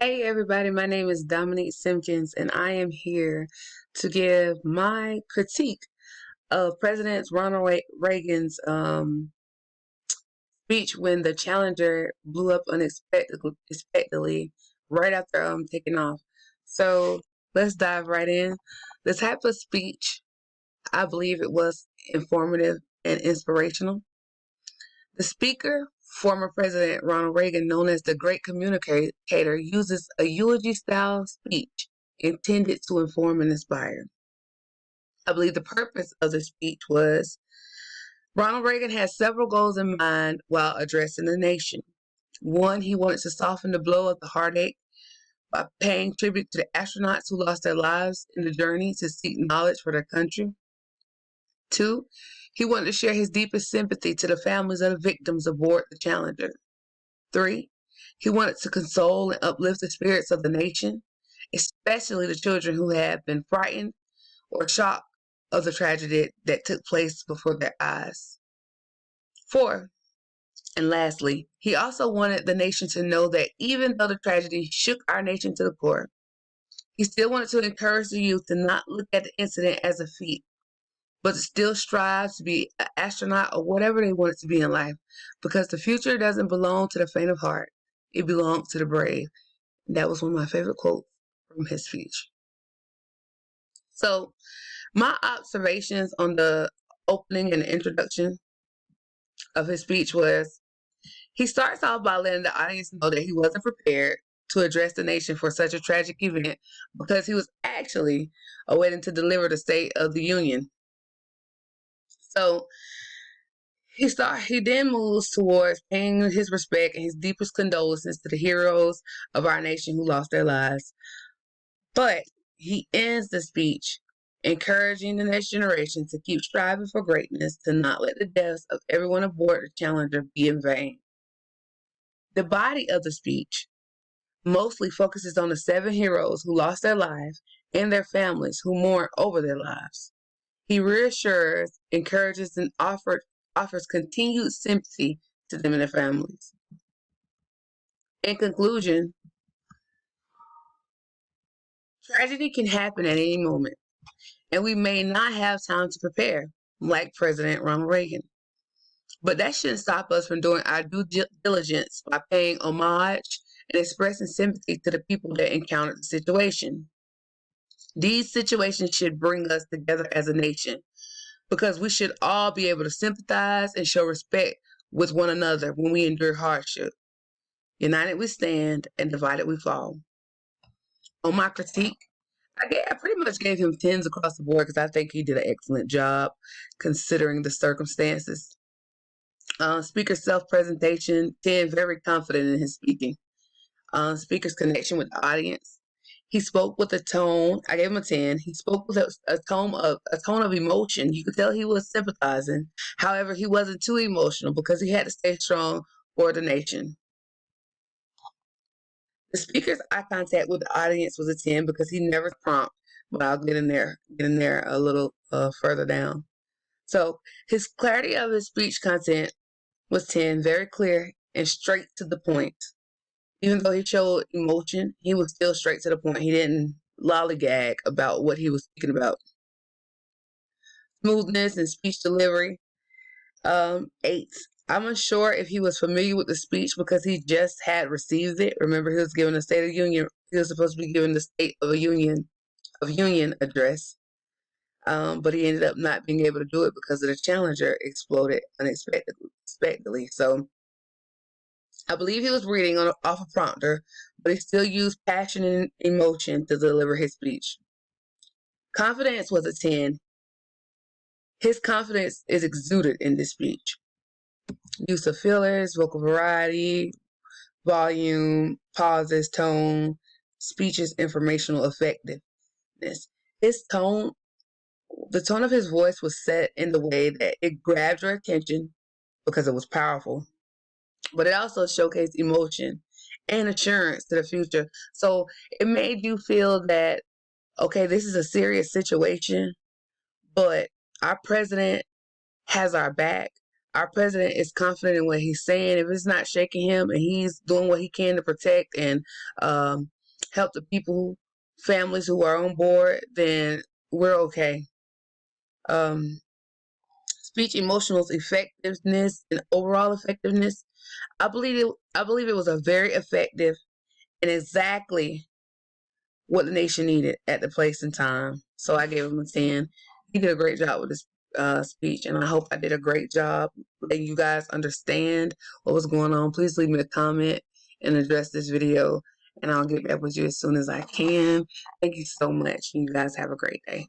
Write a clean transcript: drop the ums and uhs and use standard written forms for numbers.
Hey everybody, my name is Dominique Simpkins and I am here to give my critique of President Ronald Reagan's speech when the Challenger blew up unexpectedly right after taking off. So let's dive right in. The type of speech, I believe it was informative and inspirational. The speaker, former President Ronald Reagan, known as the Great Communicator, uses a eulogy-style speech intended to inform and inspire. I believe the purpose of the speech was Ronald Reagan had several goals in mind while addressing the nation. One, he wanted to soften the blow of the heartache by paying tribute to the astronauts who lost their lives in the journey to seek knowledge for their country. Two, he wanted to share his deepest sympathy to the families of the victims aboard the Challenger. Three, he wanted to console and uplift the spirits of the nation, especially the children who had been frightened or shocked of the tragedy that took place before their eyes. Four, and lastly, he also wanted the nation to know that even though the tragedy shook our nation to the core, he still wanted to encourage the youth to not look at the incident as a feat, but to still strive to be an astronaut or whatever they wanted to be in life, because the future doesn't belong to the faint of heart. It belongs to the brave. And that was one of my favorite quotes from his speech. So my observations on the opening and the introduction of his speech was he starts off by letting the audience know that he wasn't prepared to address the nation for such a tragic event because he was actually awaiting to deliver the State of the Union. So he then moves towards paying his respect and his deepest condolences to the heroes of our nation who lost their lives. But he ends the speech encouraging the next generation to keep striving for greatness, to not let the deaths of everyone aboard the Challenger be in vain. The body of the speech mostly focuses on the 7 heroes who lost their lives and their families who mourn over their lives. He reassures, encourages, and offers continued sympathy to them and their families. In conclusion, tragedy can happen at any moment, and we may not have time to prepare, like President Ronald Reagan. But that shouldn't stop us from doing our due diligence by paying homage and expressing sympathy to the people that encountered the situation. These situations should bring us together as a nation because we should all be able to sympathize and show respect with one another when we endure hardship. United we stand and divided we fall. On my critique, I pretty much gave him 10s across the board because I think he did an excellent job considering the circumstances. Speaker's self-presentation, 10, very confident in his speaking. Speaker's connection with the audience. He spoke with a tone. I gave him a 10. He spoke with a tone of emotion. You could tell he was sympathizing. However, he wasn't too emotional because he had to stay strong for the nation. The speaker's eye contact with the audience was a 10 because he never prompted, but I'll get in there a little further down. So his clarity of his speech content was 10, very clear and straight to the point. Even though he showed emotion, he was still straight to the point. He didn't lollygag about what he was speaking about. Smoothness and speech delivery, 8. I'm unsure if he was familiar with the speech because he just had received it. Remember, he was given the State of the Union. He was supposed to be given the State of Union address, but he ended up not being able to do it because of the Challenger exploded unexpectedly. So I believe he was reading off a prompter, but he still used passion and emotion to deliver his speech. Confidence was a 10. His confidence is exuded in this speech. Use of fillers, vocal variety, volume, pauses, tone, speech's informational effectiveness. His tone, the tone of his voice was set in the way that it grabbed your attention because it was powerful, but it also showcased emotion and assurance to the future. So it made you feel that, okay, this is a serious situation, but our president has our back. our president is confident in what he's saying. If it's not shaking him and he's doing what he can to protect and help the people, families who are on board, then we're okay. Speech emotional effectiveness and overall effectiveness. I believe it was a very effective and exactly what the nation needed at the place and time. So I gave him a 10. He did a great job with his speech, and I hope I did a great job letting you guys understand what was going on. Please leave me a comment and address this video, and I'll get back with you as soon as I can. Thank you so much. You guys have a great day.